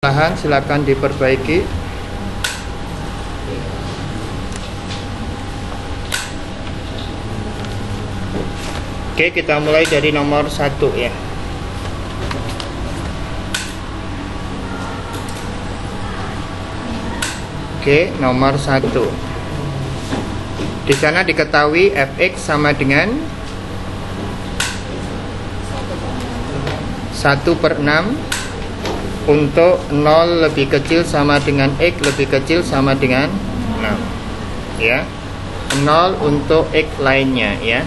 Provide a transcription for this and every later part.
Lahan silakan diperbaiki. Oke, kita mulai dari nomor 1 ya. Oke, nomor 1. Di sana diketahui fx sama dengan 1/6 untuk 0 lebih kecil sama dengan X lebih kecil sama dengan 6 ya. 0 untuk X lainnya ya.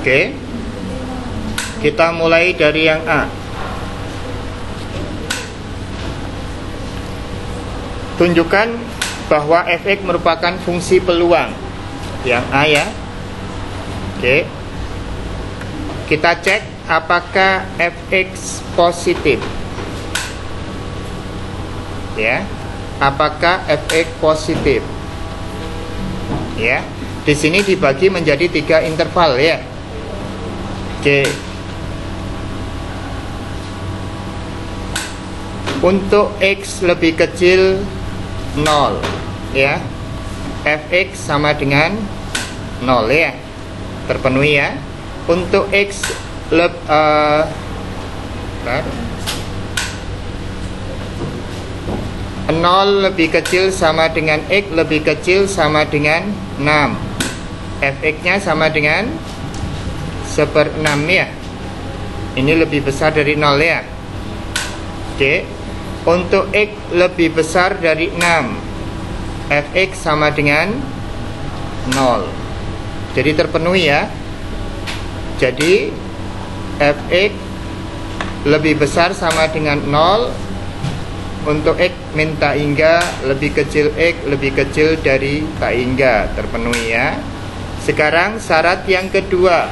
Oke, kita mulai dari yang A. Tunjukkan bahwa fx merupakan fungsi peluang. Yang A ya. Oke. Kita cek apakah fx positif. Ya. Apakah fx positif? Ya. Di sini dibagi menjadi 3 interval ya. Oke. Untuk x lebih kecil 0 ya, fx sama dengan 0 ya, terpenuhi ya. Untuk x 0 lebih kecil sama dengan x lebih kecil sama dengan 6, fx nya sama dengan 1/6 ya. Ini lebih besar dari 0 ya. Oke. Untuk X lebih besar dari 6, fx sama dengan 0. Jadi terpenuhi ya. Jadi fx lebih besar sama dengan 0 untuk X min tak hingga lebih kecil X lebih kecil dari tak hingga, terpenuhi ya. Sekarang syarat yang kedua.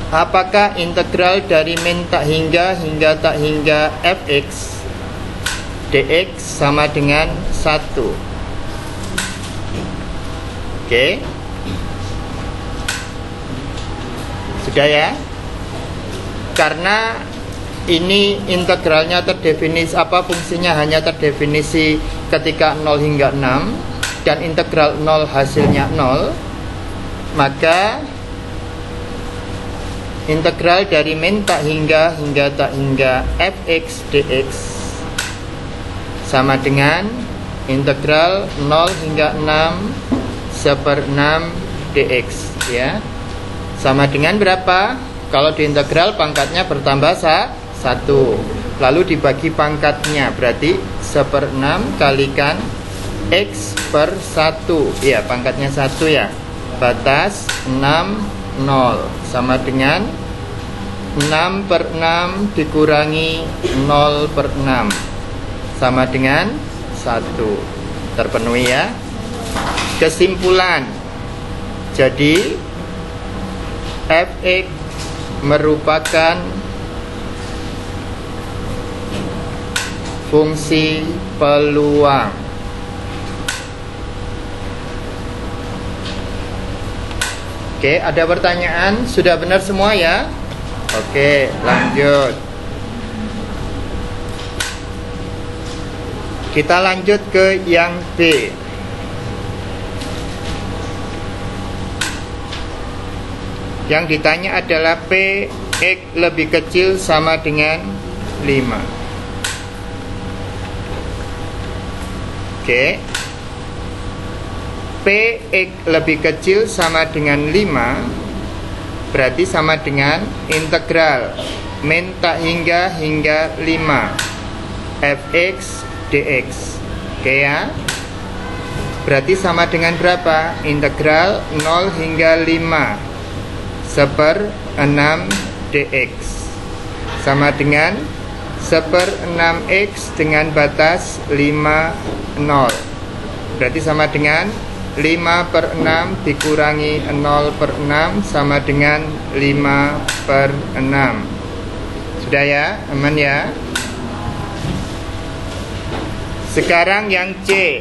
Apakah integral dari min tak hingga tak hingga fx dx sama dengan 1? Oke. Sudah ya? Karena ini integralnya terdefinisi, fungsinya hanya terdefinisi ketika 0 hingga 6 dan integral 0 hasilnya 0, maka integral dari min tak hingga tak hingga fx dx sama dengan integral 0 hingga 6 1/6 dx ya. Sama dengan berapa? Kalau diintegral pangkatnya bertambah 1, lalu dibagi pangkatnya, berarti 1/6 kalikan x per 1 ya, pangkatnya 1 ya. Batas 6 0 sama dengan 6/6 dikurangi 0/6 sama dengan 1, terpenuhi ya. Kesimpulan, jadi fx merupakan fungsi peluang. Oke, ada pertanyaan? Sudah benar semua ya? Oke, lanjut. Kita lanjut ke yang B. Yang ditanya adalah p x lebih kecil sama dengan 5. Oke. Px lebih kecil sama dengan 5, berarti sama dengan integral min tak hingga 5 fx dx. Oke ya. Berarti sama dengan berapa? Integral 0 hingga 5 1/6 dx sama dengan 1/6x dengan batas 5 0. Berarti sama dengan 5/6 dikurangi 0/6 sama dengan 5/6. Sudah ya, aman ya. Sekarang yang C.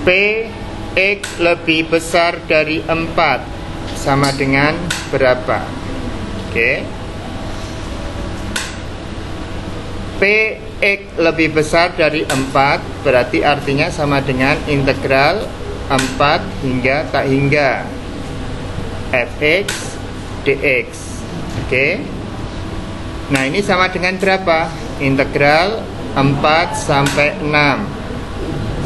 Px lebih besar dari 4 sama dengan berapa? Oke. Px lebih besar dari 4 berarti artinya sama dengan integral 4 hingga tak hingga fx dx. Oke. Nah, ini sama dengan berapa? Integral 4 sampai 6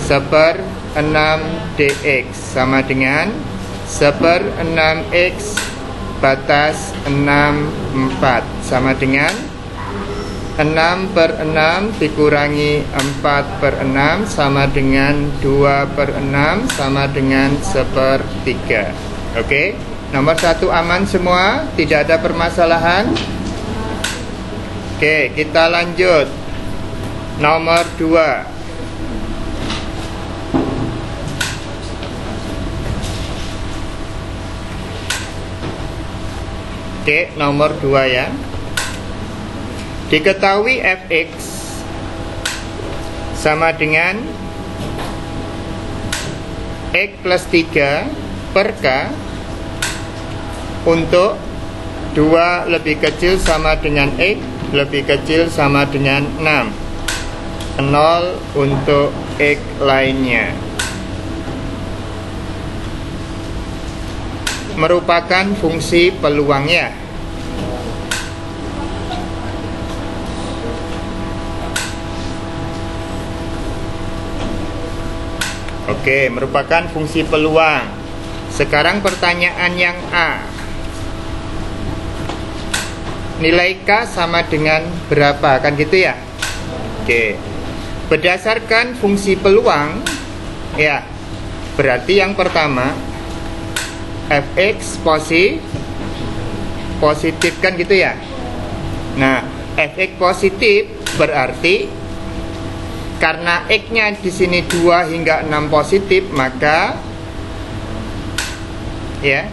seper 6 dx sama dengan seper 6x batas 64 sama dengan 6/6 dikurangi 4/6 sama dengan 2/6 sama dengan 1/3. Oke, nomor 1 aman semua, tidak ada permasalahan. Oke, kita lanjut. Nomor 2. Oke, nomor 2 ya. Diketahui fx sama dengan x plus 3 per k untuk 2 lebih kecil sama dengan x lebih kecil sama dengan 6, 0 untuk x lainnya, merupakan fungsi peluangnya. Oke, merupakan fungsi peluang. Sekarang pertanyaan yang A. Nilai K sama dengan berapa? Kan gitu ya? Oke. Berdasarkan fungsi peluang, ya, berarti yang pertama fx positif kan gitu ya. Nah, fx positif berarti karena x-nya di sini 2 hingga 6 positif, maka ya,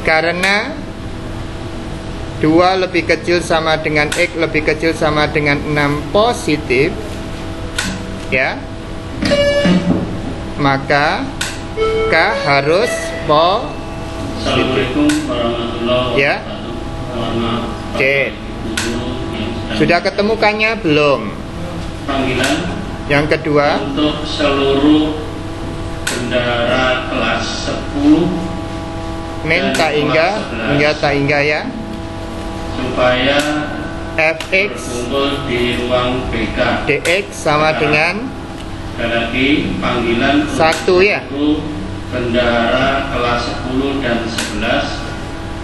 karena 2 lebih kecil sama dengan x lebih kecil sama dengan 6 positif, ya, maka K harus positif. Assalamualaikum warahmatullahi wabarakatuh. Ya. Oke. Sudah ketemu K-nya belum? Panggilan Yang kedua, untuk seluruh bendara kelas 10 min dan tak hingga kelas 11, hingga tak hingga ya, supaya fx berkumpul di ruang BK. dx sama dengan Sekali lagi panggilan 1 ya. untuk bendara kelas 10 dan 11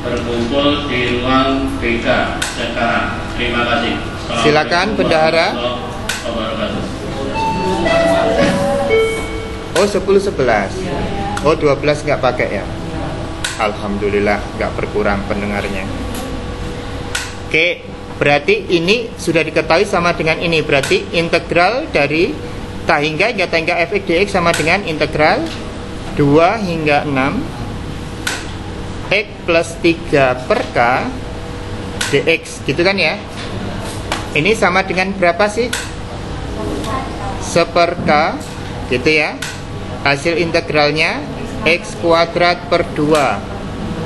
berkumpul di ruang BK sekarang. Terima kasih. Silakan bendahara. Oh 10-11. Oh 12 nggak pakai ya. Alhamdulillah nggak berkurang pendengarnya. Oke, berarti ini sudah diketahui sama dengan ini. Berarti integral dari tak hingga fx dx sama dengan integral 2 hingga 6 x plus 3 per k dx, gitu kan ya. Ini sama dengan berapa sih? 1/k, gitu ya. Hasil integralnya x kuadrat per 2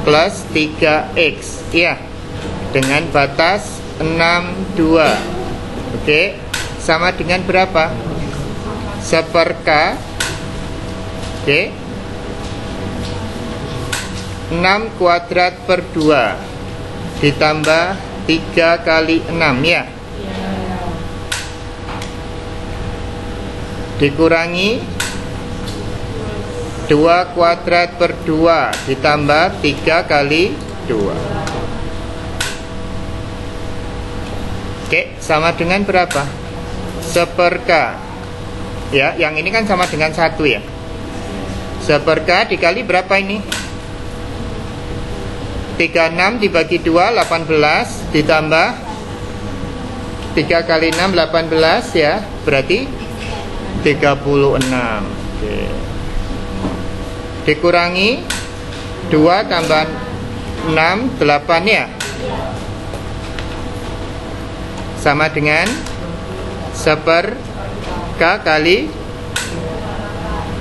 plus 3x, ya, dengan batas 62. Oke, sama dengan berapa? 1/k. Oke, 6 kuadrat per 2 ditambah 3 kali 6 ya, dikurangi 2 kuadrat per 2 ditambah 3 kali 2. Oke, sama dengan berapa? 1/k. Ya, yang ini kan sama dengan 1 ya. 1/k dikali berapa ini? 36 dibagi 2 18 ditambah 3 kali 6 18 ya, berarti 36. Oke. Dikurangi 2 tambah 6 8 ya, sama dengan 1/k kali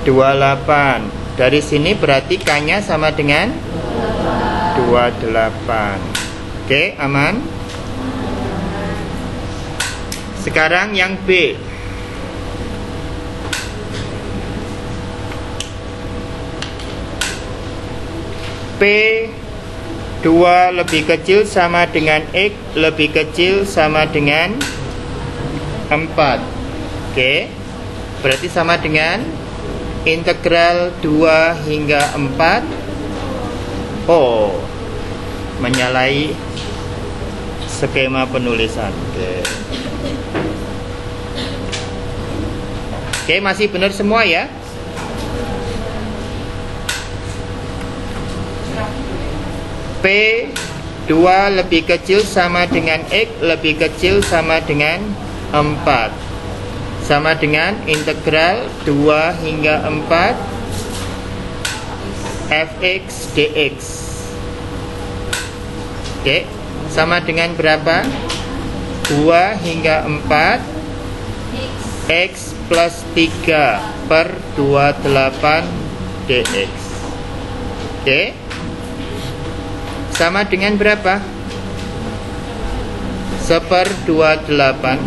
28. Dari sini berarti K-nya sama dengan 28. Oke, aman. Sekarang yang B. P 2 lebih kecil sama dengan X lebih kecil sama dengan 4. Oke, berarti sama dengan integral 2 hingga 4. Oh, menyalahi skema penulisan. Oke, masih benar semua ya. P 2 lebih kecil sama dengan X lebih kecil sama dengan 4. Sama dengan integral 2 hingga 4 fx dx. Oke, sama dengan berapa? 2 hingga 4 x plus 3 per 28 dx. Oke, sama dengan berapa? 1/28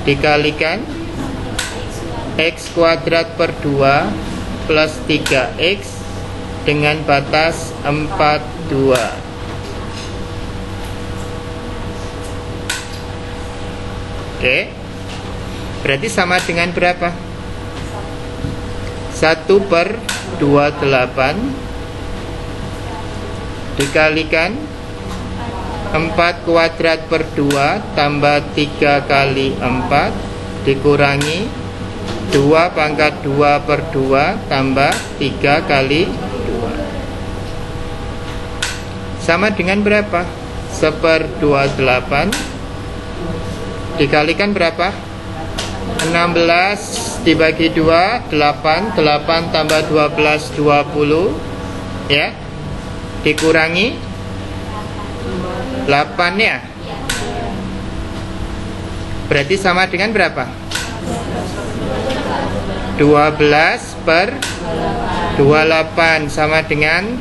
dikalikan x kuadrat per 2 plus 3x dengan batas 42. Oke, berarti sama dengan berapa? 1/28 dikalikan 4 kuadrat per 2 tambah 3 kali 4 dikurangi 2 pangkat 2 per 2 tambah 3 kali 2. Sama dengan berapa? 1/28 dikalikan berapa? 16 dibagi 2 8. 8 tambah 12 20 ya, dikurangi 8 ya. Berarti sama dengan berapa? 12/28 sama dengan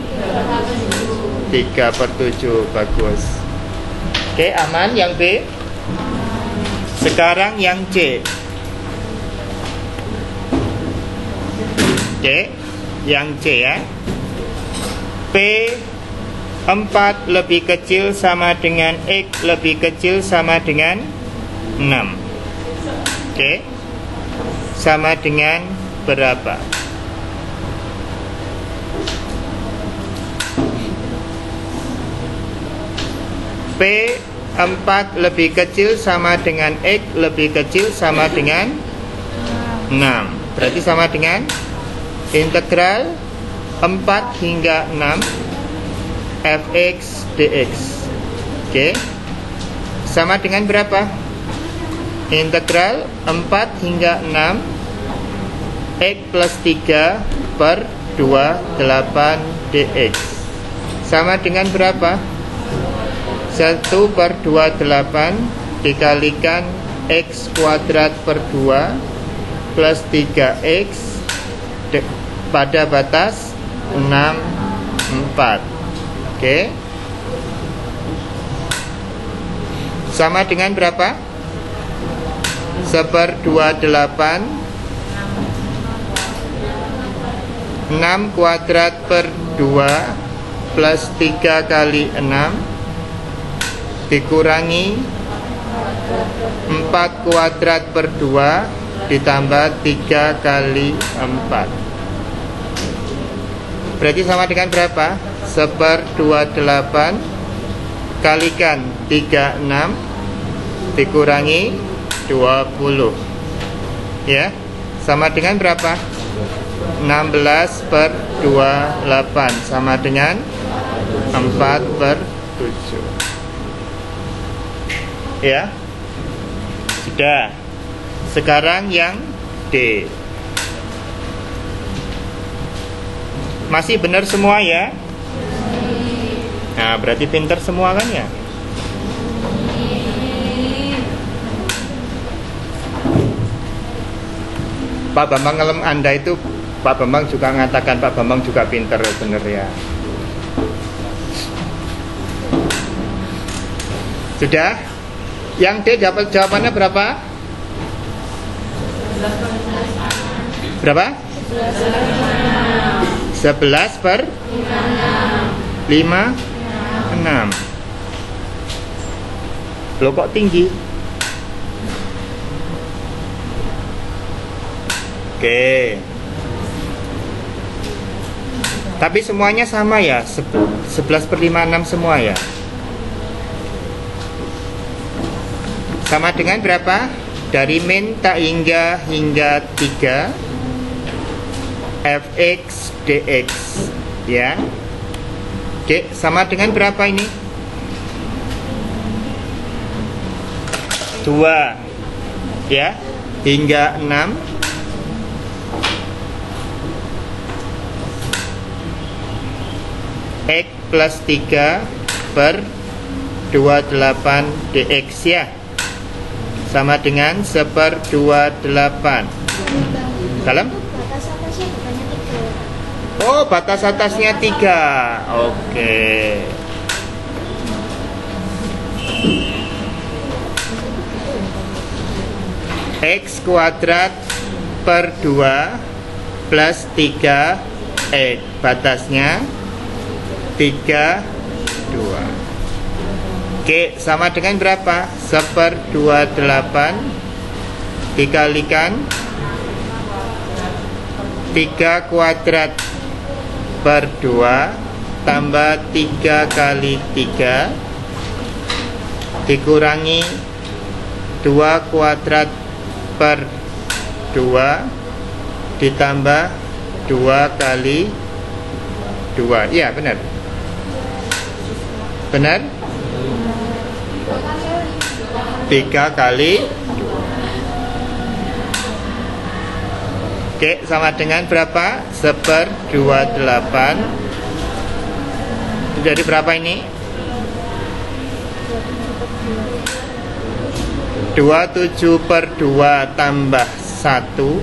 3/7. Bagus. Oke, aman yang B. Sekarang yang C. Oke, yang C ya. P 4 lebih kecil sama dengan X lebih kecil sama dengan 6. Oke, sama dengan berapa? P 4 lebih kecil sama dengan X lebih kecil sama dengan 6. Berarti sama dengan integral 4 hingga 6 fx dx. Oke, sama dengan berapa? Integral 4 hingga 6 x plus 3 per 28 dx. Sama dengan berapa? 1/28 dikalikan x kuadrat per 2 plus 3x pada batas 64. Oke, sama dengan berapa? 1/28 6 kuadrat per 2 plus 3 kali 6 dikurangi 4 kuadrat per 2 ditambah 3 kali 4. Berarti sama dengan berapa? 1/28 kalikan 36 dikurangi 20 ya, sama dengan berapa? 16/28 sama dengan 4/7 ya. Sudah. Sekarang yang D. Masih benar semua ya? Nah, berarti pinter semua kan ya? Pak Bambang ngelem Anda itu Pak Bambang juga mengatakan, Pak Bambang juga pinter, bener ya. Sudah? Yang D dapat jawabannya berapa? Berapa? 11 per 5 6. Loh kok tinggi? Oke. Tapi semuanya sama ya, 11 per 5 6 semua ya. Sama dengan berapa? Dari min tak hingga 3 fx dx ya. Oke, sama dengan berapa ini? 2 ya, hingga 6 x plus 3 per 28 dx ya. Sama dengan 1/28. Dalam? Oh, batas atasnya 3. Oke. X kuadrat per 2 plus 3 X. Batasnya 3, 2. Oke, sama dengan berapa? 1/28 dikalikan 3 kuadrat per 2 tambah 3 kali 3 dikurangi 2 kuadrat per 2 ditambah 2 kali 2. Iya, benar. Benar? 3 kali 2. Oke, sama dengan berapa? 1/28. Jadi berapa ini? 27/2 tambah 1.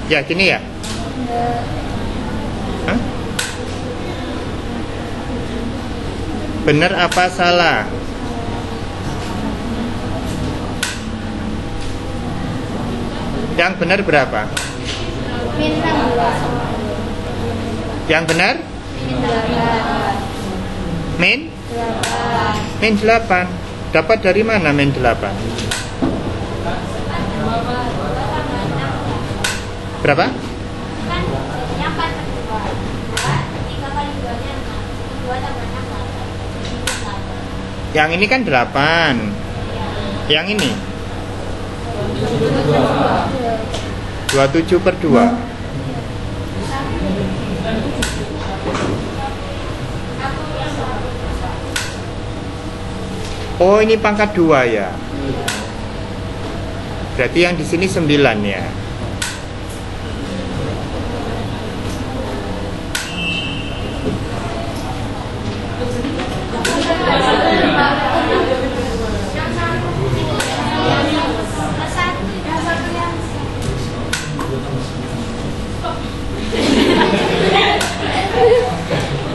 Ya, gini ya? Hah? Benar apa salah? Yang benar berapa? Min 16. Yang benar? Min 8. Min 8. Dapat dari mana min 8? Berapa? Kan jadinya 4/2. 3 kali 2-nya 6. 2 tambah 6. Yang ini kan 8. Yang ini 27/2. Oh, ini pangkat 2 ya. Berarti yang di sini 9 ya.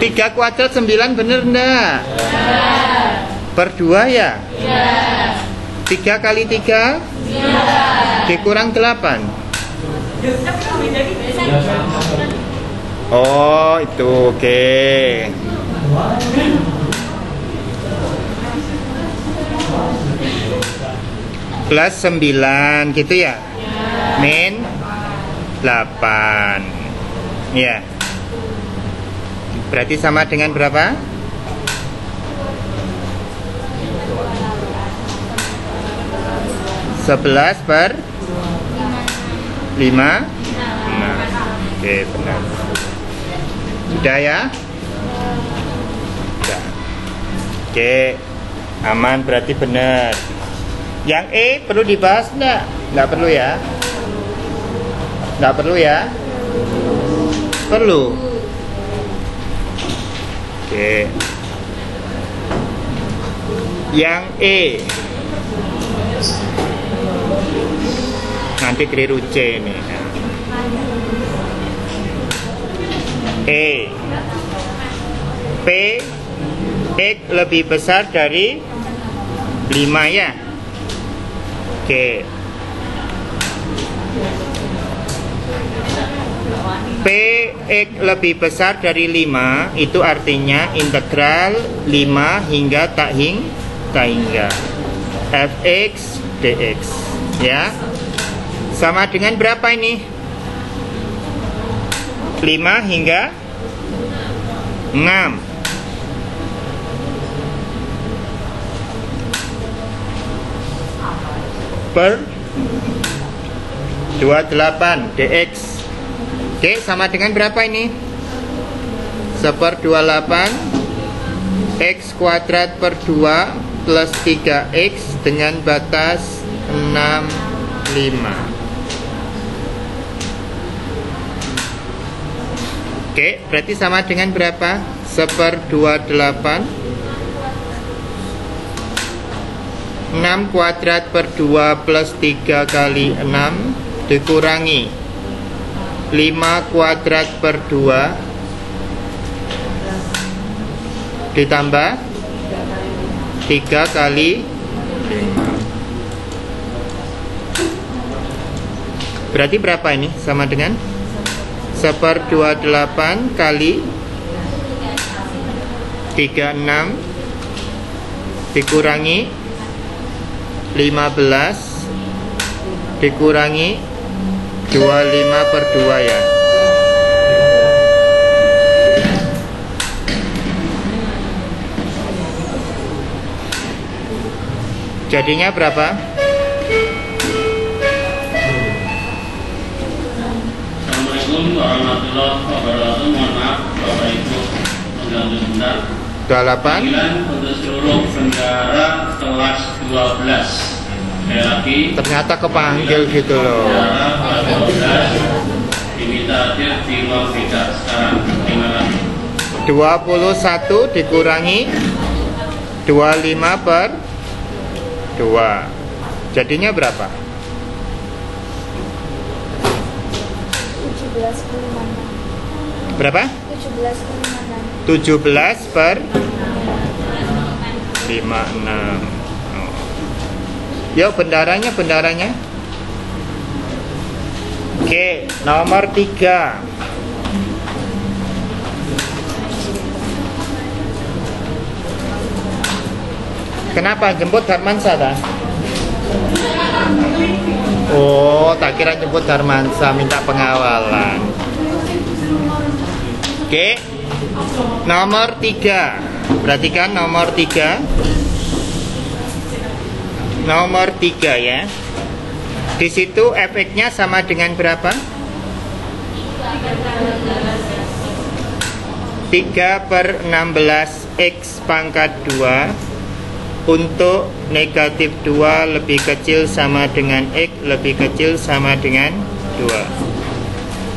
Tiga kuadrat 9 bener enggak? Per 2 ya? 3 kali 3 dikurang 8. Oh, itu oke. Plus 9 gitu ya? Min 8. Ya. Berarti sama dengan berapa? 11/5. Nah, oke, benar. Sudah ya? Sudah. Oke, aman, berarti benar. Yang E perlu dibahas enggak? Enggak perlu ya? Enggak perlu ya? Perlu. Oke. Yang E. Nah, Nanti keliru C ini. E. P X lebih besar dari 5 ya. Oke. P X lebih besar dari 5 itu artinya integral 5 hingga tak hingga fx dx ya. Sama dengan berapa ini? 5 hingga 6. Per 28 dx. Oke, sama dengan berapa ini? 1/28 x kuadrat per 2 plus 3x dengan batas 65. Oke, berarti sama dengan berapa? 1/28 6 kuadrat per 2 plus 3 kali 6 dikurangi 5 kuadrat per 2 ditambah 3 kali 5. Berarti berapa ini? Sama dengan 1/28 kali 36 dikurangi 15 dikurangi 25/2 ya. Jadinya berapa? Assalamualaikum warahmatullahi wabarakatuh. Mohon maaf Bapak Ibu mengganggu sebentar. 28 Panggilan untuk seluruh bendara kelas 12. Sekali lagi, ternyata kepanggil gitu loh. bendara kelas 12 diminta hadir di ruang beda sekarang. Terima kasih. 21 dikurangi 25/2 jadinya berapa? 17,56. Berapa? 17,56. 17/56. Yuk bendaranya. Oke, nomor 3. Kenapa jemput Darmansa ta? Oh, tak kira jemput Darmansa minta pengawalan. Oke. Nomor 3. Perhatikan nomor 3. Nomor 3 ya. Di situ efeknya sama dengan berapa? 3/16 x pangkat 2 untuk negatif 2 lebih kecil sama dengan x lebih kecil sama dengan 2.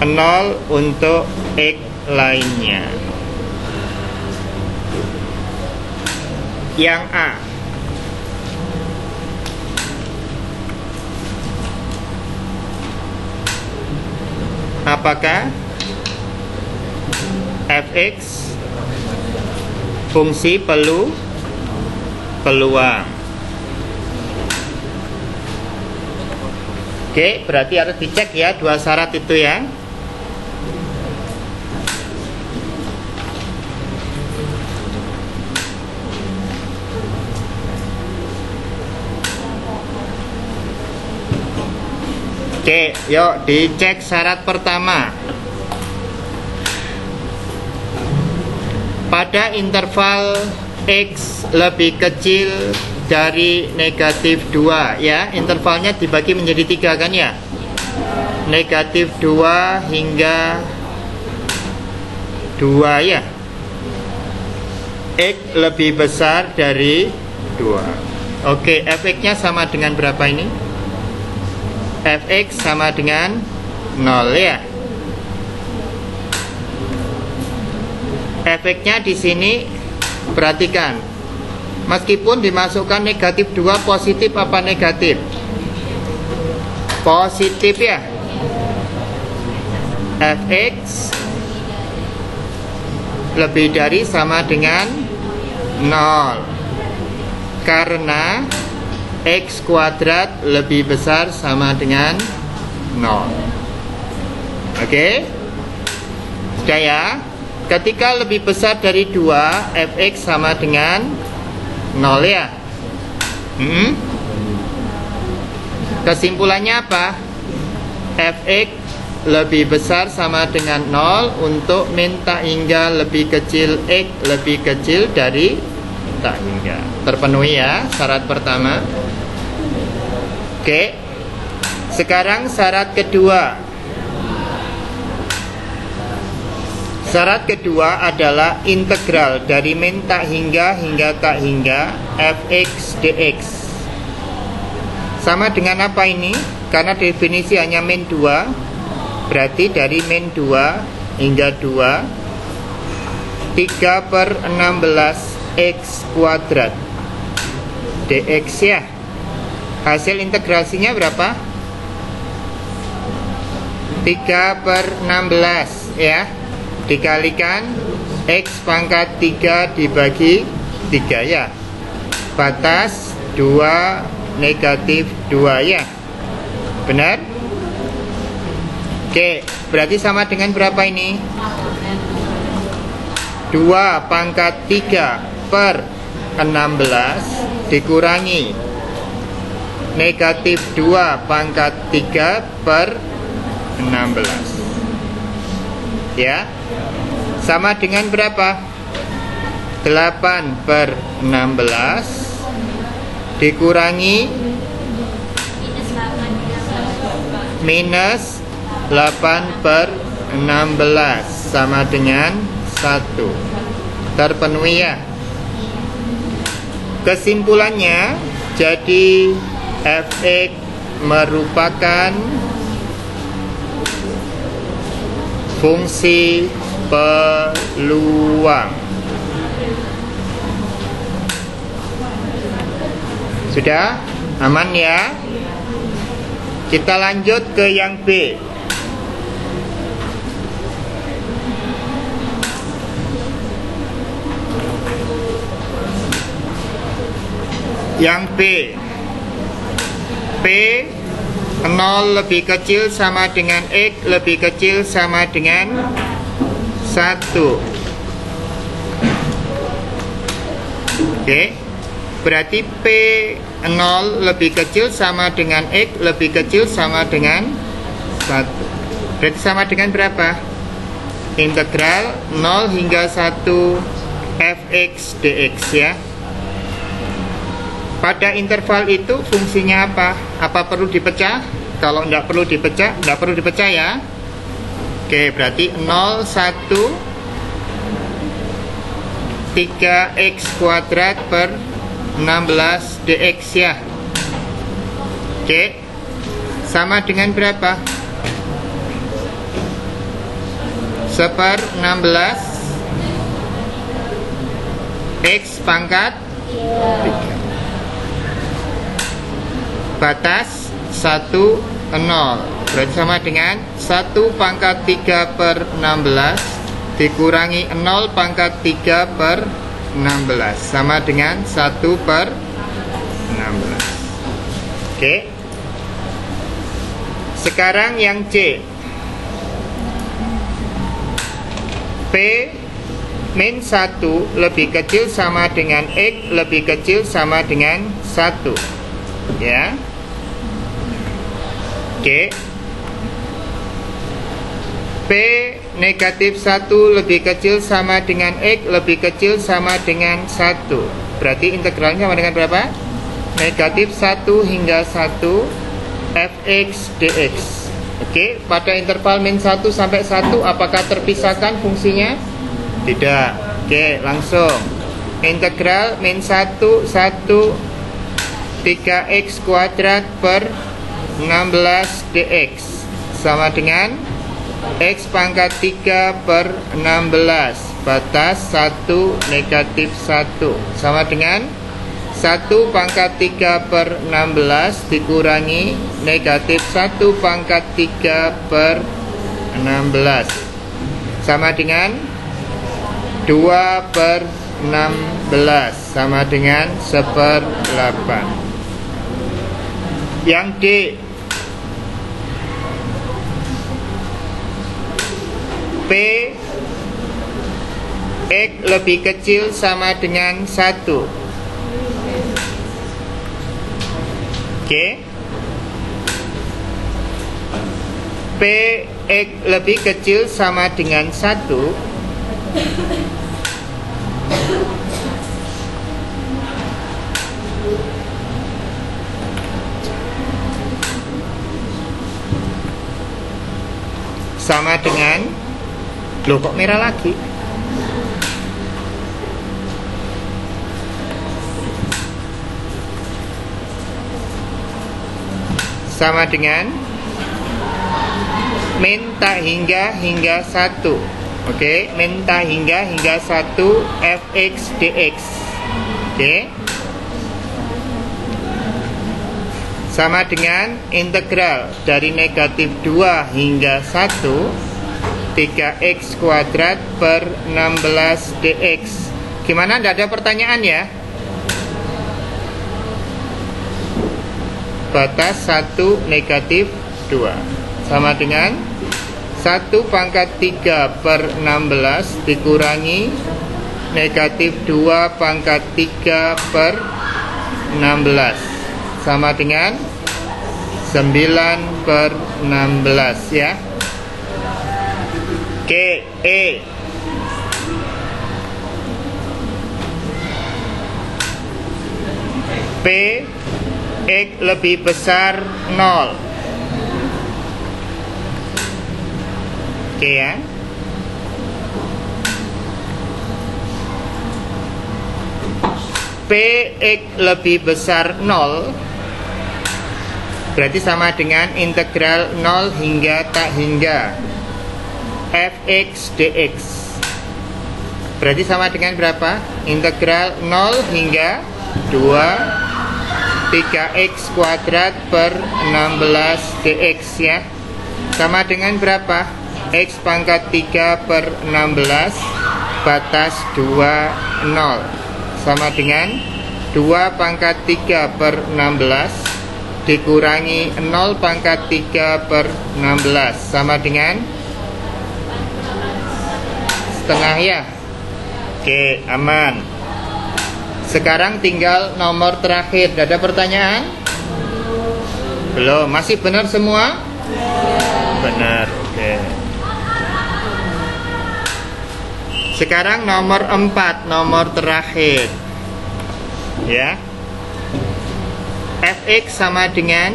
0 untuk x lainnya. Yang A. Apakah fx fungsi peluang? Oke, berarti harus dicek ya dua syarat itu ya. Oke, yuk dicek syarat pertama. Pada interval X lebih kecil dari negatif 2 ya, intervalnya dibagi menjadi 3 kan ya, negatif 2 hingga 2 ya, X lebih besar dari 2. Oke, efeknya sama dengan berapa ini? Fx sama dengan 0 ya. Efeknya di sini perhatikan, meskipun dimasukkan negatif 2 positif apa negatif? positif ya. Fx lebih dari sama dengan 0 karena x kuadrat lebih besar sama dengan 0. Oke? Sudah ya? Ketika lebih besar dari 2, fx sama dengan 0 ya. Kesimpulannya apa? Fx lebih besar sama dengan 0 untuk min tak hingga lebih kecil x lebih kecil dari tak hingga. Terpenuhi ya syarat pertama. Oke. Sekarang syarat kedua. Syarat kedua adalah integral dari min tak hingga tak hingga fx dx. Sama dengan apa ini? Karena definisi hanya min 2, berarti dari min 2 hingga 2 3/16 x kuadrat dx ya. Hasil integrasinya berapa? 3/16 ya. Dikalikan x pangkat 3 dibagi 3 ya. Batas 2 negatif 2 ya. Benar? Oke, berarti sama dengan berapa ini? 2 pangkat 3/16 dikurangi negatif 2 pangkat 3/16 ya. Sama dengan berapa? 8/16 dikurangi minus 8/16 sama dengan 1. Terpenuhi ya. Kesimpulannya, jadi fx merupakan fungsi peluang. Sudah? Aman ya? Kita lanjut ke yang B. Yang B. P 0 lebih kecil sama dengan x lebih kecil sama dengan 1. Oke. Berarti P 0 lebih kecil sama dengan x lebih kecil sama dengan 1. Berarti sama dengan berapa? Integral 0 hingga 1 fx dx ya. Pada interval itu fungsinya apa? Apa perlu dipecah? Kalau tidak perlu dipecah, tidak perlu dipecah ya. Oke, berarti 0, 1 3x kuadrat per 16 dx ya. Oke. Sama dengan berapa? 1/16 x pangkat 3. Batas 1, 0. Berarti sama dengan 1 pangkat 3/16 dikurangi 0 pangkat 3/16 sama dengan 1/16. Oke. Sekarang yang C. P min 1 lebih kecil sama dengan x lebih kecil sama dengan 1 ya. Oke. P negatif 1 lebih kecil sama dengan x lebih kecil sama dengan 1. Berarti integralnya sama dengan berapa? Negatif 1 hingga 1 fx dx. Oke, pada interval min 1 sampai 1 apakah terpisahkan fungsinya? Tidak. Oke, langsung. Integral min 1 3x kuadrat per 16 dx sama dengan x pangkat 3/16 batas 1 negatif 1 sama dengan 1 pangkat 3 per 16 dikurangi negatif 1 pangkat 3 per 16 sama dengan 2 per 16 sama dengan 1/8. Yang D, P X lebih kecil sama dengan 1. Oke. P X lebih kecil sama dengan 1. Sama dengan, loh kok merah lagi? Sama dengan min tak hingga 1. Oke, min tak hingga 1 fx dx. Oke. Sama dengan integral dari negatif 2 hingga 1 3x kuadrat per 16 dx. Gimana? Tidak ada pertanyaan ya? Batas 1 negatif 2 sama dengan 1 pangkat 3 per 16 dikurangi negatif 2 pangkat 3 per 16 sama dengan 9 per 16 ya. Oke, E P X lebih besar 0. Oke ya. P X lebih besar 0 berarti sama dengan integral 0 hingga tak hingga fx dx. Berarti sama dengan berapa? Integral 0 hingga 2 3x kuadrat per 16 dx ya. Sama dengan berapa? X pangkat 3 per 16 batas 2 0 sama dengan 2 pangkat 3 per 16 dikurangi 0 pangkat 3 per 16 sama dengan setengah ya. Oke, aman. Sekarang tinggal nomor terakhir. Ada pertanyaan? Belum, masih benar semua? Benar, oke. Sekarang nomor 4, nomor terakhir. Ya. Fx sama dengan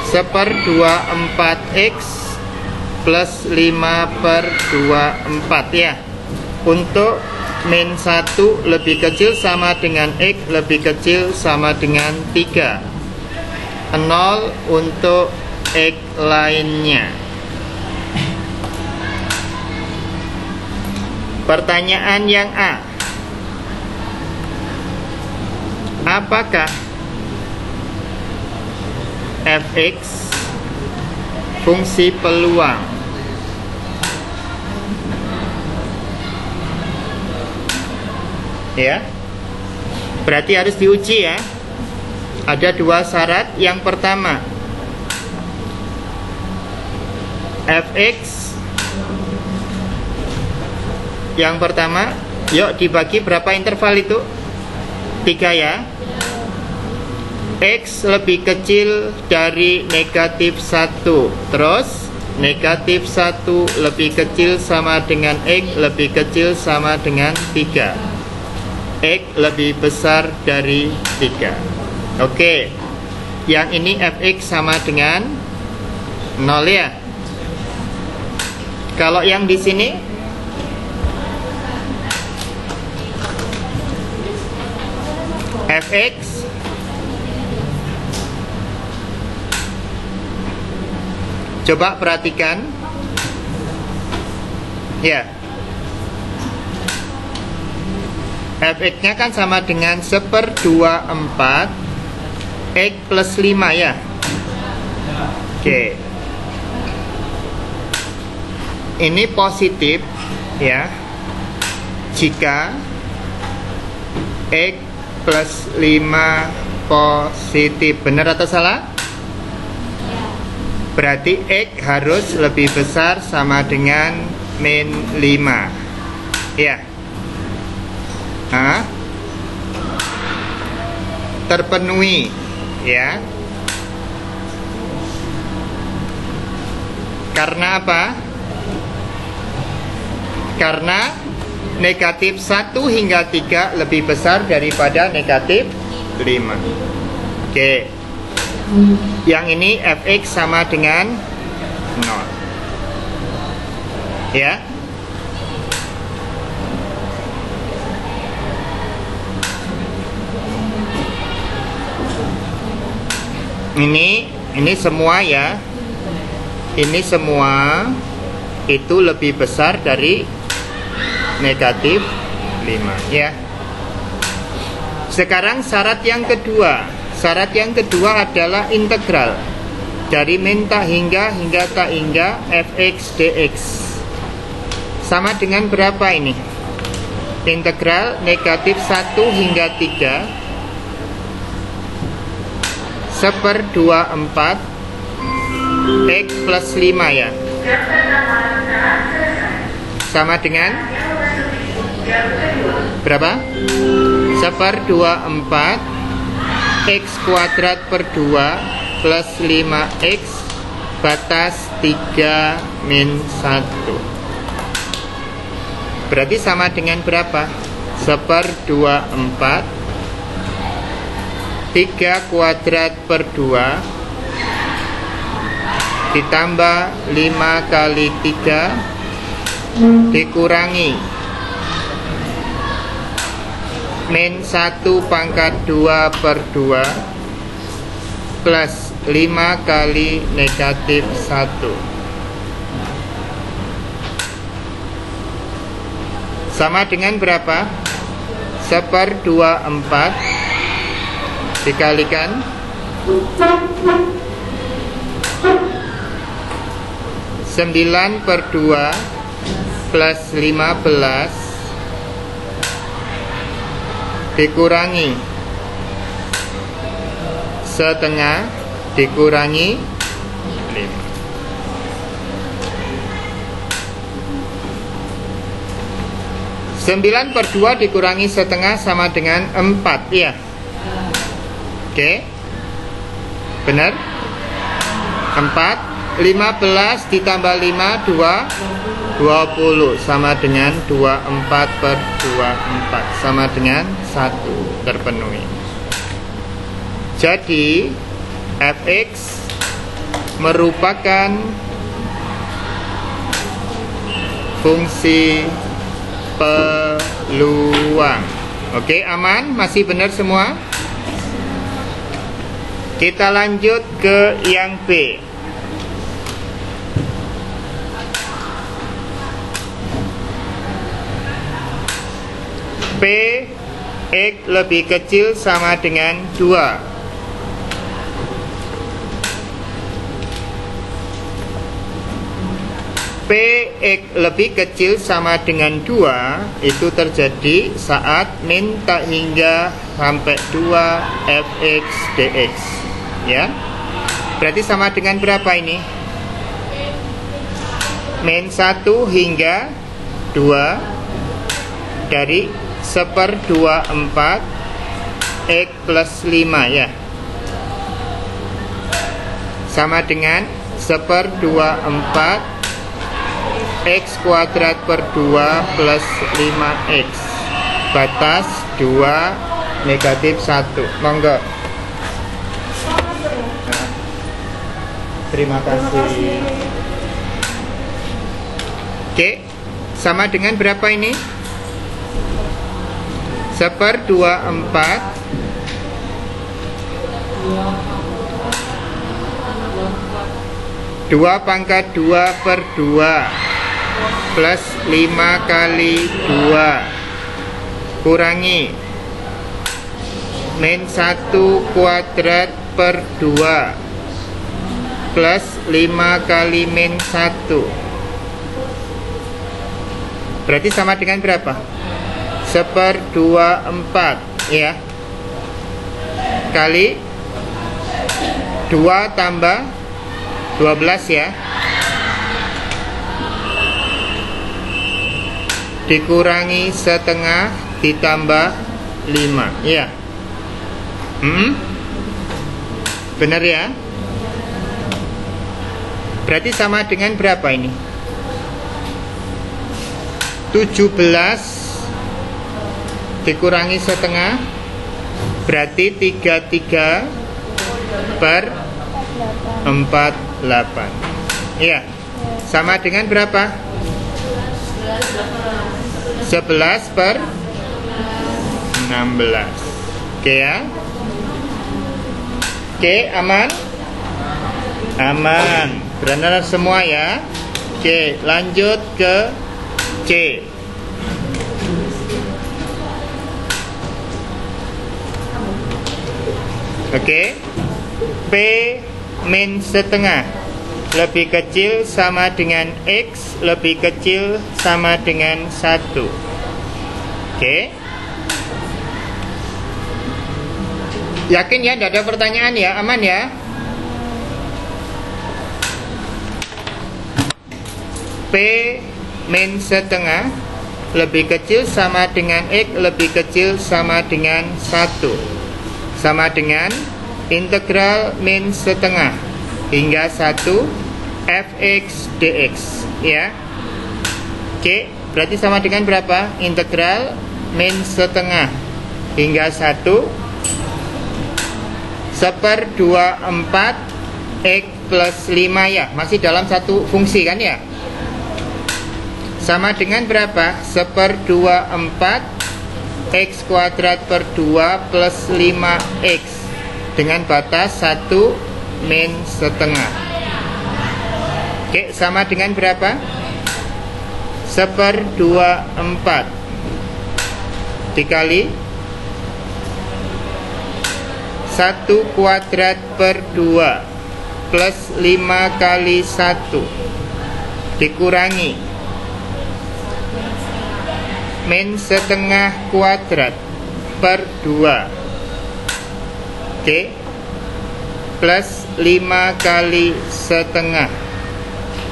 /24 x plus 5 per 24 ya. Untuk min 1 lebih kecil sama dengan x lebih kecil sama dengan 3. 0 untuk x lainnya. Pertanyaan yang A, apakah fx fungsi peluang? Ya, berarti harus diuji ya. Ada dua syarat. Yang pertama, fx yang pertama, yuk dibagi berapa interval itu? 3 ya. X lebih kecil dari negatif 1. Terus negatif 1 lebih kecil sama dengan X lebih kecil sama dengan 3. X lebih besar dari 3. Oke. Yang ini fx sama dengan 0 ya. Kalau yang di sini fx coba perhatikan ya. Fx-nya kan sama dengan 1/24 X plus 5 ya. Oke. Ini positif ya, jika X plus 5 positif. Benar atau salah? Berarti X harus lebih besar sama dengan min 5 ya. Terpenuhi ya. Karena apa? Karena negatif 1 hingga 3 lebih besar daripada negatif 5. Oke. Yang ini fx sama dengan 0 ya. Ini semua ya. Ini semua itu lebih besar dari negatif 5 ya. Sekarang syarat yang kedua. Syarat yang kedua adalah integral dari min tak hingga tak hingga fx dx. Sama dengan berapa ini? Integral negatif 1 hingga 3 1/24 X plus 5 ya. Sama dengan berapa? 1/24 X kuadrat per 2 plus 5X batas 3 min 1. Berarti sama dengan berapa? 1/24 3 kuadrat per 2 ditambah 5 kali 3 dikurangi min 1 pangkat 2 per 2 plus 5 kali negatif 1 sama dengan berapa? 1/24 dikalikan 9/2 plus 15 dikurangi setengah dikurangi 5. 9/2 dikurangi setengah sama dengan 4 ya. Oke. Benar? 4. 15 ditambah 5 20 sama dengan 24/24 sama dengan 1 terpenuhi. Jadi fx merupakan fungsi peluang. Oke, aman? Masih benar semua? Kita lanjut ke yang B. P X lebih kecil sama dengan 2. P X lebih kecil sama dengan 2 itu terjadi saat min tak hingga sampai 2 fx dx ya. Berarti sama dengan berapa ini? Min 1 hingga 2 dari 1/24 X plus 5 ya. Sama dengan 1/24 X kuadrat per 2 plus 5X batas 2 negatif 1. Monggo. Terima kasih. Oke, sama dengan berapa ini? 1/24 2 pangkat 2 per 2 plus 5 kali 2 kurangi min 1 kuadrat per 2 plus 5 kali min 1. Berarti sama dengan berapa? 1/24 ya, kali 2 tambah 12 ya, dikurangi setengah ditambah 5 ya. Benar ya? Berarti sama dengan berapa ini? 17 dikurangi setengah berarti 33/48 ya. Sama dengan berapa? 11/16. Oke ya. Oke, aman? Aman. Benar semua ya. Oke, lanjut ke C. Oke, P min setengah lebih kecil sama dengan X lebih kecil sama dengan 1. Oke, yakin ya, tidak ada pertanyaan ya, aman ya. P min setengah lebih kecil sama dengan X lebih kecil sama dengan 1, sama dengan integral min setengah hingga 1 fx dx ya. Oke, berarti sama dengan berapa? Integral min setengah hingga 1 1/24 x plus 5 ya, masih dalam satu fungsi kan ya. Sama dengan berapa? 1/24 x kuadrat per 2 plus 5x dengan batas 1 min setengah. Oke, sama dengan berapa? 1/24 dikali 1 kuadrat per 2 plus 5 kali 1 dikurangi min setengah kuadrat per 2. Oke, plus 5 kali setengah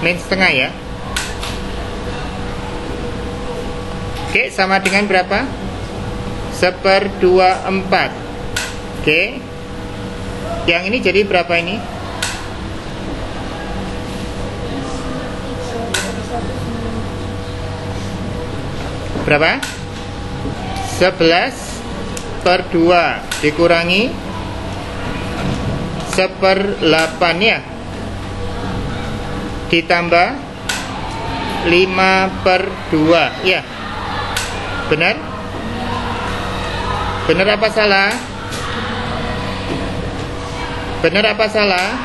min setengah ya. Oke, sama dengan berapa? 1/24. Oke, yang ini jadi berapa ini? Berapa? 11/2 dikurangi 1/8 ya, ditambah 5/2 ya. Benar? Benar apa salah? Benar apa salah?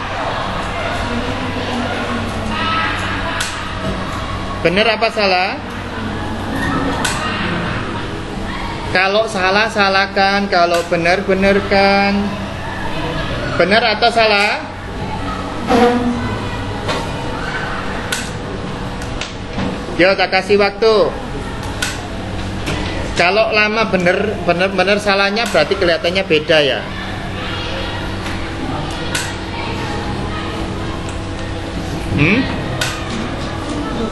Benar apa salah? Kalau salah, salahkan. Kalau benar, benarkan. Benar atau salah? Yo, tak kasih waktu. Kalau lama benar salahnya berarti kelihatannya beda ya.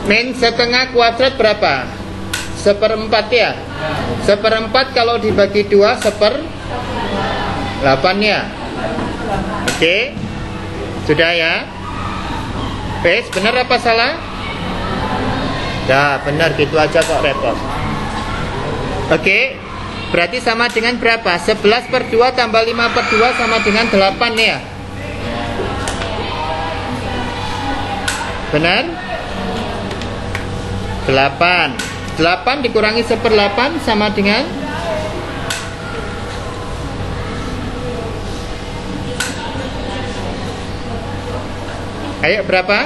Min setengah kuadrat berapa? 1/4 ya. 1/4 kalau dibagi 2 1/8 ya. Oke, sudah ya. Pes, benar apa salah? Ya benar, gitu aja kok repot. Oke, berarti sama dengan berapa? 11/2 tambah 5/2 sama dengan 8 ya. Benar? 8 dikurangi 1/8 sama dengan ayo berapa?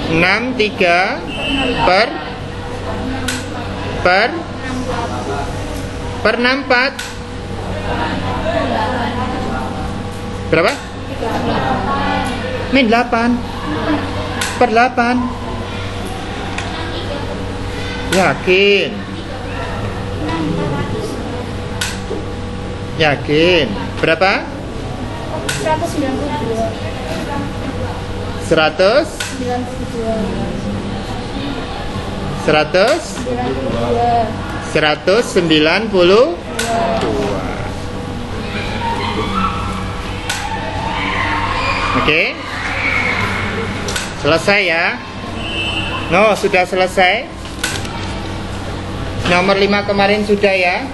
63/8 per 64. Berapa? Min 8 per 8. Yakin? Yakin? Berapa? 192. 100? 192. Oke. Selesai ya. No, sudah selesai. Nomor 5 kemarin sudah ya.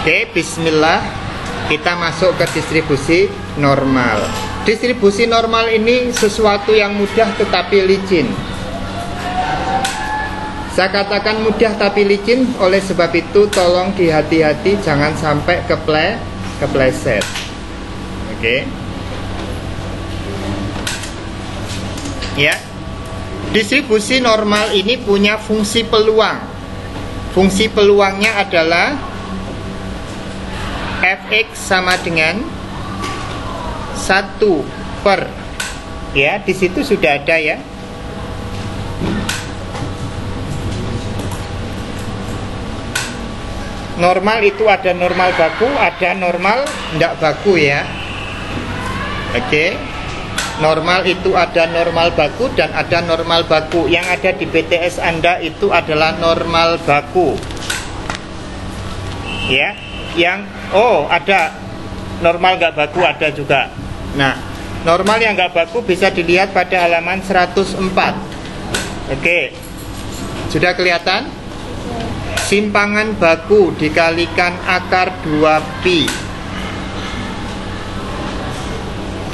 Oke, bismillah. Kita masuk ke distribusi normal. Distribusi normal ini sesuatu yang mudah tetapi licin. Saya katakan mudah tapi licin, oleh sebab itu tolong dihati-hati, jangan sampai kepleset. Oke. Ya. Distribusi normal ini punya fungsi peluang. Fungsi peluangnya adalah fx sama dengan 1 per, ya, di situ sudah ada ya. Normal itu ada normal baku, ada normal tidak baku ya. Oke. Normal itu ada normal baku dan ada normal baku. Yang ada di BTS Anda itu adalah normal baku. Ya, yang ada normal nggak baku, ada juga. Nah, normal yang nggak baku bisa dilihat pada halaman 104. Oke. Sudah kelihatan? Simpangan baku dikalikan akar 2pi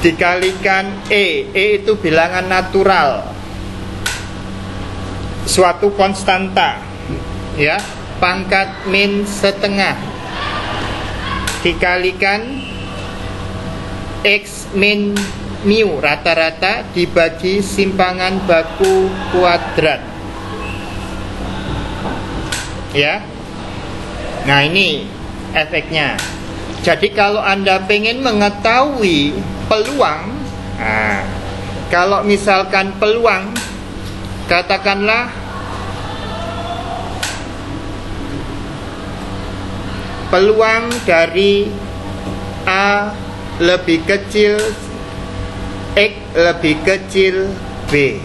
dikalikan E itu bilangan natural, suatu konstanta ya, pangkat min setengah dikalikan X min mu rata-rata dibagi simpangan baku kuadrat ya. Nah, ini efeknya. Jadi kalau Anda pengen mengetahui peluang, kalau misalkan peluang, katakanlah peluang dari A lebih kecil, X lebih kecil B,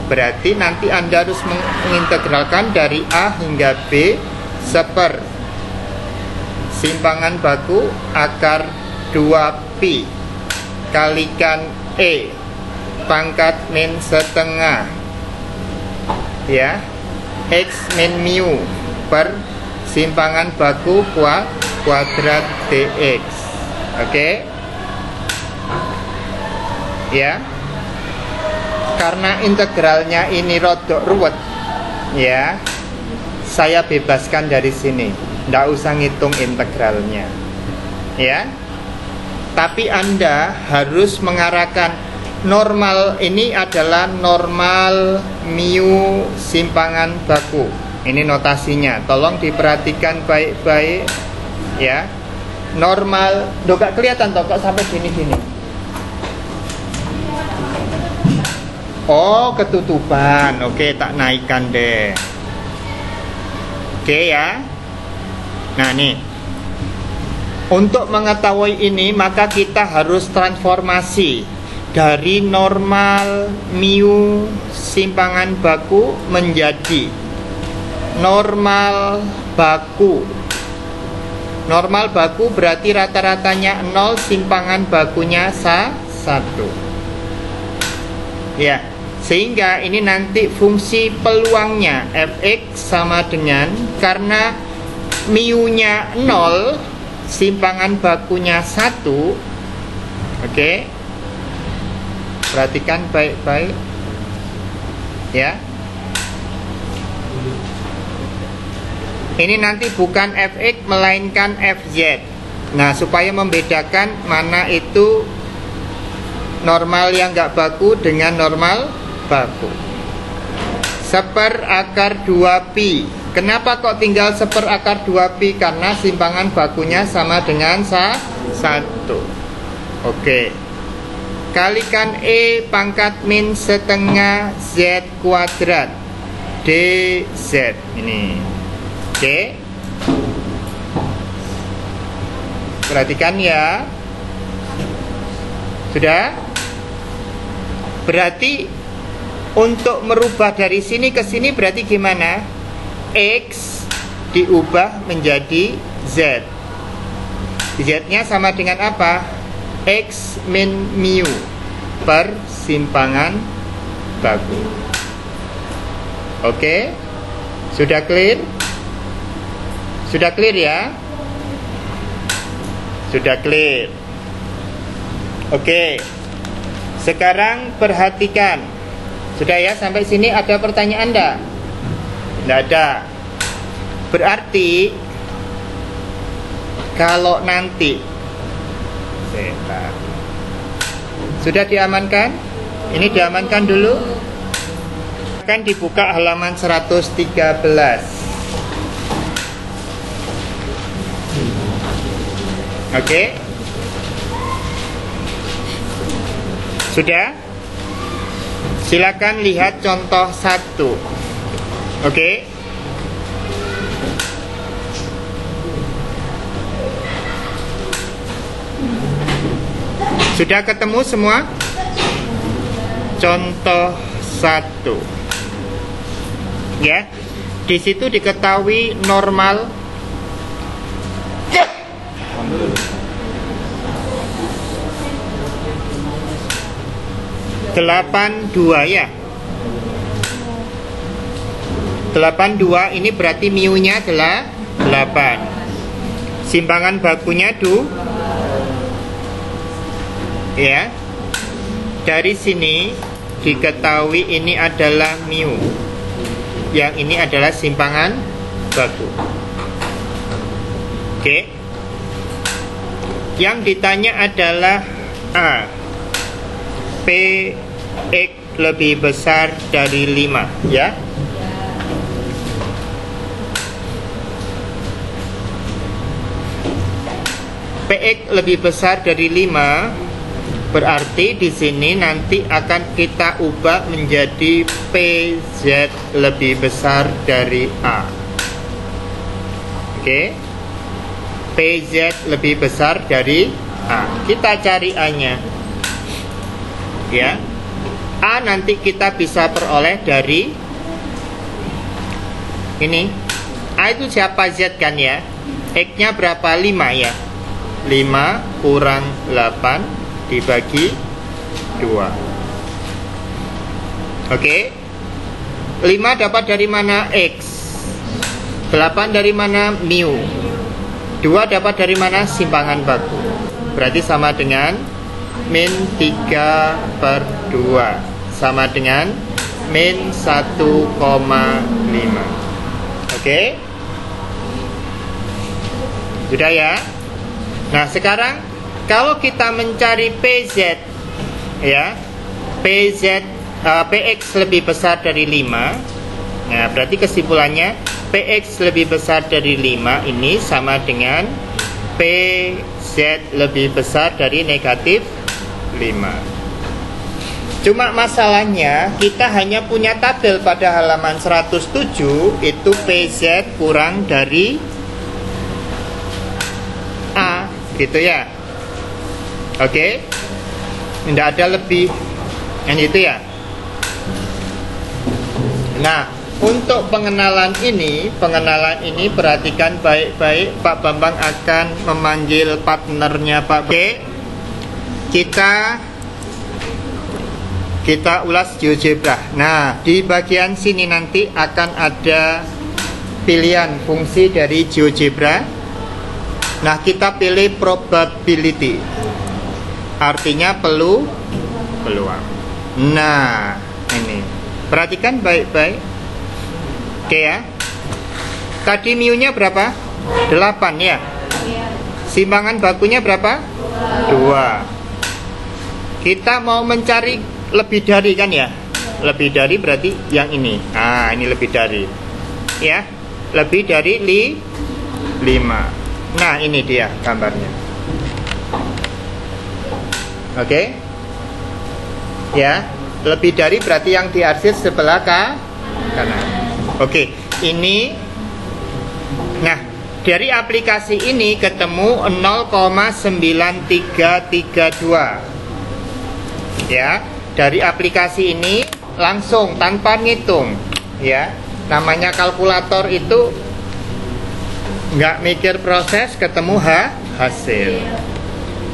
berarti nanti Anda harus mengintegralkan dari A hingga B seper simpangan baku akar 2pi kalikan E pangkat min setengah ya, X min mu per simpangan baku kuadrat dx. Oke ya. Karena integralnya ini rodok ruwet ya, saya bebaskan dari sini, nggak usah ngitung integralnya ya. Tapi Anda harus mengarahkan normal ini adalah normal mu simpangan baku. Ini notasinya, tolong diperhatikan baik-baik ya. Normal, gak kelihatan toh kok sampai gini-gini. Oh, ketutupan. Oke, tak naikkan deh. Oke ya. Nah, nih. Untuk mengetahui ini, maka kita harus transformasi dari normal mu simpangan baku menjadi normal baku. Normal baku berarti rata-ratanya 0, simpangan bakunya 1. Ya, sehingga ini nanti fungsi peluangnya fx sama dengan, karena mu-nya 0, simpangan bakunya 1. Oke. Perhatikan baik-baik ya. Ini nanti bukan fx melainkan fz. Nah, supaya membedakan mana itu normal yang nggak baku dengan normal baku. 1/2 pi. Kenapa kok tinggal 1/2 pi? Karena simpangan bakunya sama dengan 1. Oke. Kalikan E pangkat min setengah Z kuadrat dz. Ini. Oke. Perhatikan ya. Sudah? Berarti untuk merubah dari sini ke sini berarti gimana? X diubah menjadi Z. Z-nya sama dengan apa? X min mu per simpangan baku. Oke? Sudah clear? Sudah clear ya? Sudah clear. Oke. Sekarang perhatikan. Sudah ya, sampai sini ada pertanyaan enggak? Enggak ada. Berarti kalau nanti sudah diamankan? Ini diamankan dulu. Akan dibuka halaman 113. Oke. Sudah? Silakan lihat contoh 1. Oke. Sudah ketemu semua? Contoh 1. Ya. Di situ diketahui normal 82 ya. 82 ini berarti mu-nya adalah 8. Simpangan bakunya ya. Dari sini diketahui ini adalah mu. Yang ini adalah simpangan baku. Oke. Yang ditanya adalah A. Px lebih besar dari 5 ya. Px lebih besar dari 5 berarti di sini nanti akan kita ubah menjadi Pz lebih besar dari A. Oke. Pz lebih besar dari A. Kita cari A-nya. Ya. A nanti kita bisa peroleh dari ini. A itu siapa? Z kan ya. X-nya berapa? 5 ya. 5 kurang 8 dibagi 2. Oke. 5 dapat dari mana? X. 8 dari mana? Mu. 2 dapat dari mana? Simpangan baku. Berarti sama dengan min 3/2 sama dengan min 1,5. Oke. Sudah ya. Nah sekarang kalau kita mencari PZ ya, PZ PX lebih besar dari 5. Nah berarti kesimpulannya PX lebih besar dari 5 ini sama dengan PZ lebih besar dari negatif 5. Cuma masalahnya kita hanya punya tabel pada halaman 107 itu PZ kurang dari A gitu ya. Oke. Tidak ada lebih yang itu ya. Nah untuk pengenalan ini perhatikan baik-baik. Pak Bambang akan memanggil partnernya Pak B. Kita ulas GeoGebra. Nah, di bagian sini nanti akan ada pilihan fungsi dari GeoGebra. Nah, kita pilih probability. Artinya peluang. Nah, ini. Perhatikan baik-baik. Oke ya. Tadi mu-nya berapa? 8 ya. Simpangan bakunya berapa? 2. Kita mau mencari lebih dari kan ya. Lebih dari berarti yang ini. Nah, ini lebih dari. Ya. Lebih dari 5. Nah, ini dia gambarnya. Oke. Ya. Lebih dari berarti yang diarsir sebelah kanan. Oke. Ini. Nah, dari aplikasi ini ketemu 0,9332. Ya. Dari aplikasi ini langsung tanpa ngitung, ya. Namanya kalkulator itu nggak mikir proses, ketemu hasil.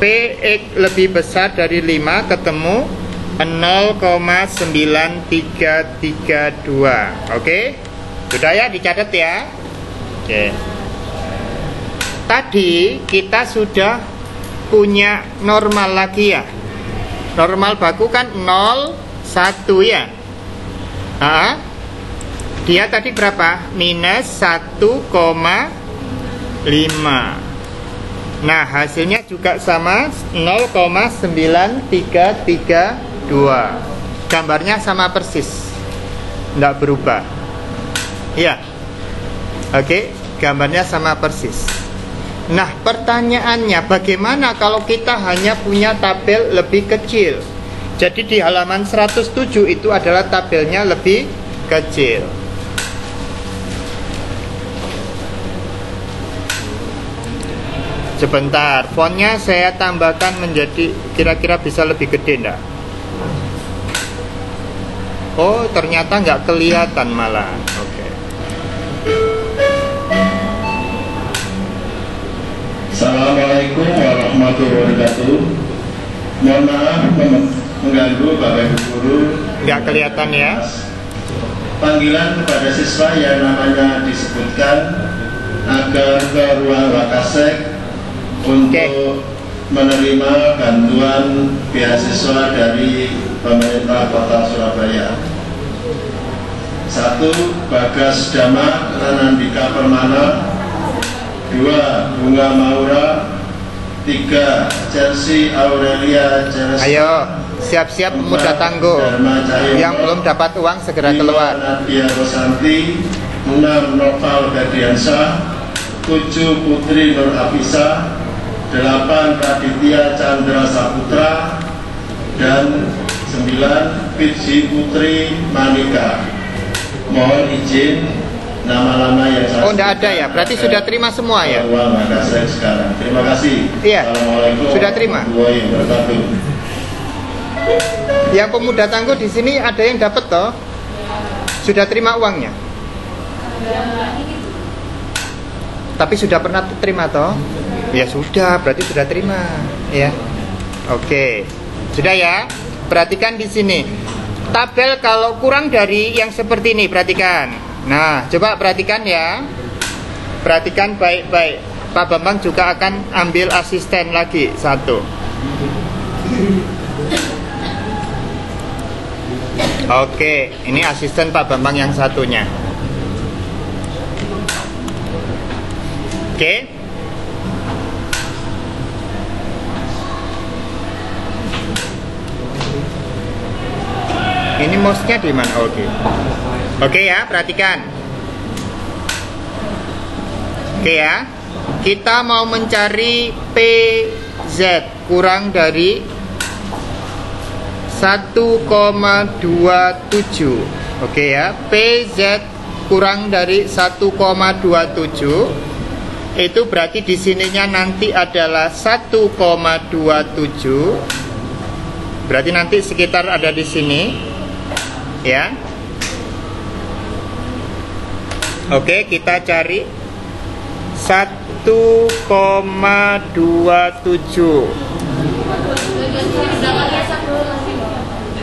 PX lebih besar dari 5 ketemu 0,9332. Oke? Sudah ya, dicatat ya. Oke. Tadi kita sudah punya normal lagi ya. Normal baku kan 0,1 ya. Dia tadi berapa? Minus 1,5. Nah, hasilnya juga sama 0,9332. Gambarnya sama persis, tidak berubah. Ya. Oke, gambarnya sama persis. Nah, pertanyaannya bagaimana kalau kita hanya punya tabel lebih kecil? Jadi di halaman 107 itu adalah tabelnya lebih kecil. Sebentar, fontnya saya tambahkan menjadi kira-kira bisa lebih gede enggak? Oh, ternyata nggak kelihatan malah. Oke. Assalamualaikum warahmatullahi wabarakatuh. Mohon maaf mengganggu Bapak Ibu Guru. Nggak kelihatan ya? Panggilan kepada siswa yang namanya disebutkan agar ke ruang Wakasek untuk menerima bantuan beasiswa dari pemerintah Kota Surabaya. 1. Bagas Dama Ranandika Permana. 2. Bunga Maura. 3. Chelsea Aurelia Chelsea. Ayo, siap-siap pemuda tangguh. Yang belum dapat uang segera 5. keluar. Nadia Rosanti. 6. Noval Ferdiansyah. 7. Putri Nur Afisa. 8. Raditya Chandra Saputra. Dan 9. Fitzi Putri Manika. Mohon izin nama-nama yang saya enggak ada ya? Berarti sudah terima semua ya? Sekarang. Terima kasih. Iya. Assalamualaikum Sudah terima. warahmatullahi wabarakatuh. Yang pemuda tangguh di sini ada yang dapat toh? Sudah terima uangnya? Tapi sudah pernah terima toh? Ya sudah, berarti sudah terima, ya. Oke. Sudah ya? Perhatikan di sini. Tabel kalau kurang dari yang seperti ini, perhatikan. Nah, coba perhatikan ya. Perhatikan baik-baik. Pak Bambang juga akan ambil asisten lagi 1. Oke, ini asisten Pak Bambang yang satunya. Oke. Ini mouse-nya di mana? Oke. Oke ya, perhatikan. Oke ya. Kita mau mencari PZ kurang dari 1,27. Oke ya. PZ kurang dari 1,27. Itu berarti di sininya nanti adalah 1,27. Berarti nanti sekitar ada di sini. Ya. Oke, kita cari 1,27.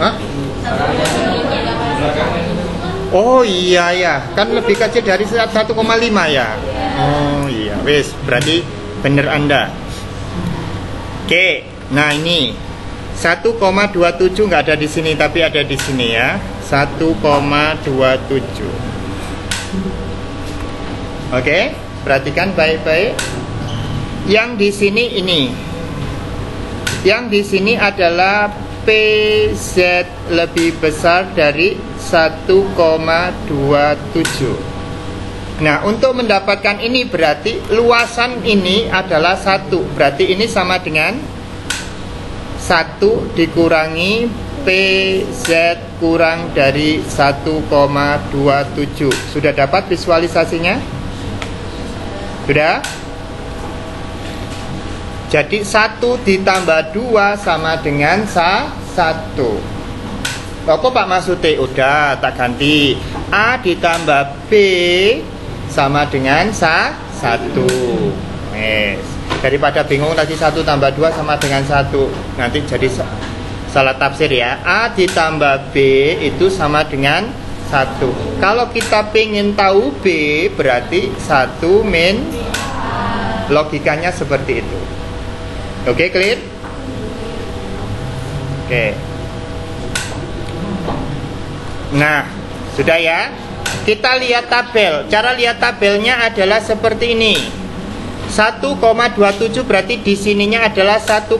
Hah? Oh iya ya, kan lebih kecil dari 1,5 ya. Oh iya, wes berarti bener Anda. Oke, nah ini 1,27 nggak ada di sini tapi ada di sini ya. 1,27. Oke, perhatikan baik-baik. Yang di sini ini. Yang di sini adalah PZ lebih besar dari 1,27. Nah, untuk mendapatkan ini berarti luasan ini adalah 1. Berarti ini sama dengan 1 dikurangi PZ kurang dari 1,27. Sudah dapat visualisasinya? Sudah? Jadi 1 ditambah 2 sama dengan 1. Apa Pak maksudnya? Udah, tak ganti. A ditambah B sama dengan 1. Yes. Daripada bingung tadi 1 tambah 2 sama dengan 1, nanti jadi salah tafsir ya. A ditambah B itu sama dengan 1. Kalau kita pengen tahu B, berarti 1 min. Logikanya seperti itu. Oke, clear? Oke. Nah, sudah ya. Kita lihat tabel. Cara lihat tabelnya adalah seperti ini. 1,27 berarti di sininya adalah 1,2.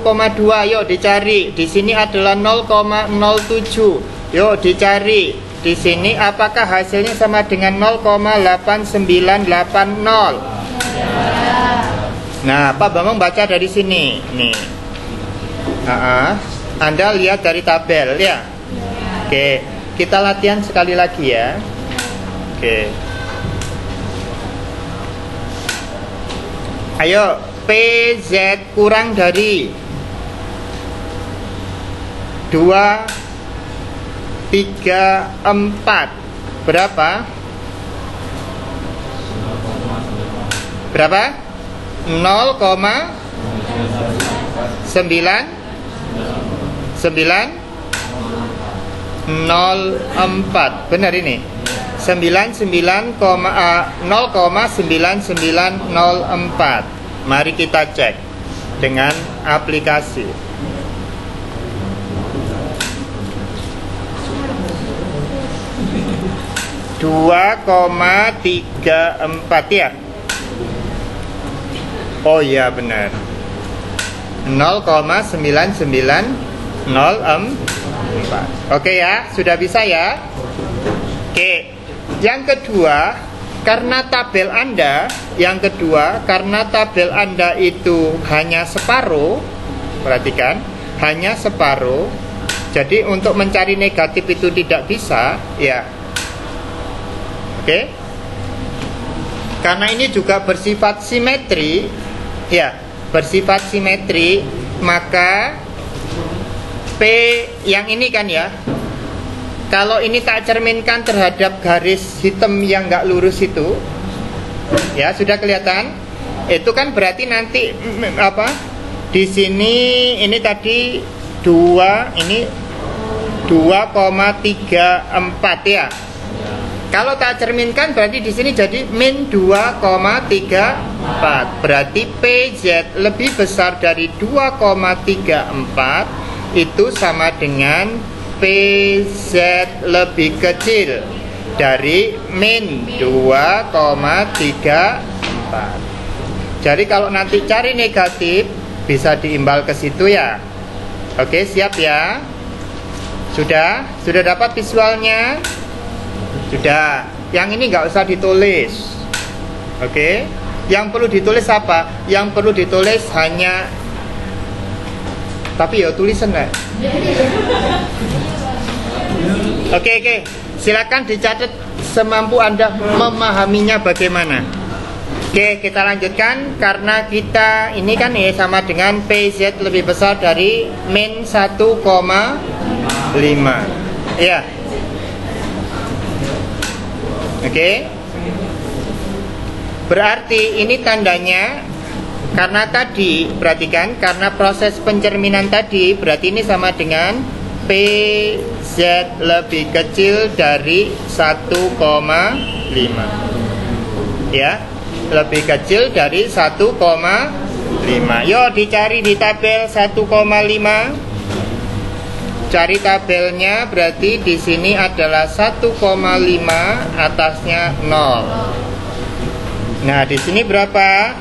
Yuk dicari. Di sini adalah 0,07. Yuk dicari. Di sini apakah hasilnya sama dengan 0,8980? Nah, Pak Bambang baca dari sini. Nih. Anda lihat dari tabel ya. Oke, kita latihan sekali lagi ya. Oke. Ayo, PZ kurang dari 2, 3, 4. Berapa? Berapa? 0,904. Benar ini? 0,9904. Mari kita cek dengan aplikasi. (2,34) ya. Oh iya benar. 0,9904. Oke ya, sudah bisa ya. Oke. Yang kedua, karena tabel Anda itu hanya separuh. Perhatikan, hanya separuh. Jadi untuk mencari negatif itu tidak bisa, ya. Oke. Karena ini juga bersifat simetri, ya, bersifat simetri, maka P yang ini kan ya, kalau ini tak cerminkan terhadap garis hitam yang nggak lurus itu, ya sudah kelihatan, itu kan berarti nanti apa? Di sini ini tadi 2, ini 2,34 ya. Kalau tak cerminkan berarti di sini jadi min 2,34. Berarti PZ lebih besar dari 2,34 itu sama dengan PZ lebih kecil dari min 2,34. Jadi kalau nanti cari negatif bisa diimbal ke situ ya. Oke, siap ya? Sudah dapat visualnya? Sudah. Yang ini nggak usah ditulis. Oke. Yang perlu ditulis apa? Yang perlu ditulis hanya, tapi ya tulisan nggak? Oke. Silakan dicatat semampu Anda memahaminya bagaimana. Oke, kita lanjutkan. Karena kita ini kan ya sama dengan PZ lebih besar dari min 1,5. Ya. Oke. Berarti ini tandanya, karena tadi perhatikan, karena proses pencerminan tadi, berarti ini sama dengan PZ lebih kecil dari 1,5. Ya, lebih kecil dari 1,5. Yo dicari di tabel 1,5. Cari tabelnya, berarti di sini adalah 1,5, atasnya 0. Nah, di sini berapa?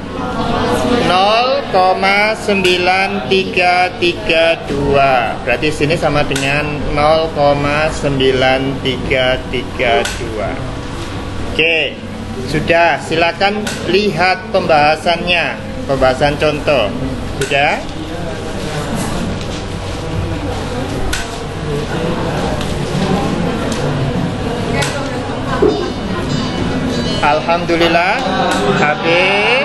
0,9332. Berarti sini sama dengan 0,9332. Oke, sudah. Silakan lihat pembahasannya, pembahasan contoh. Sudah? Alhamdulillah. Habis.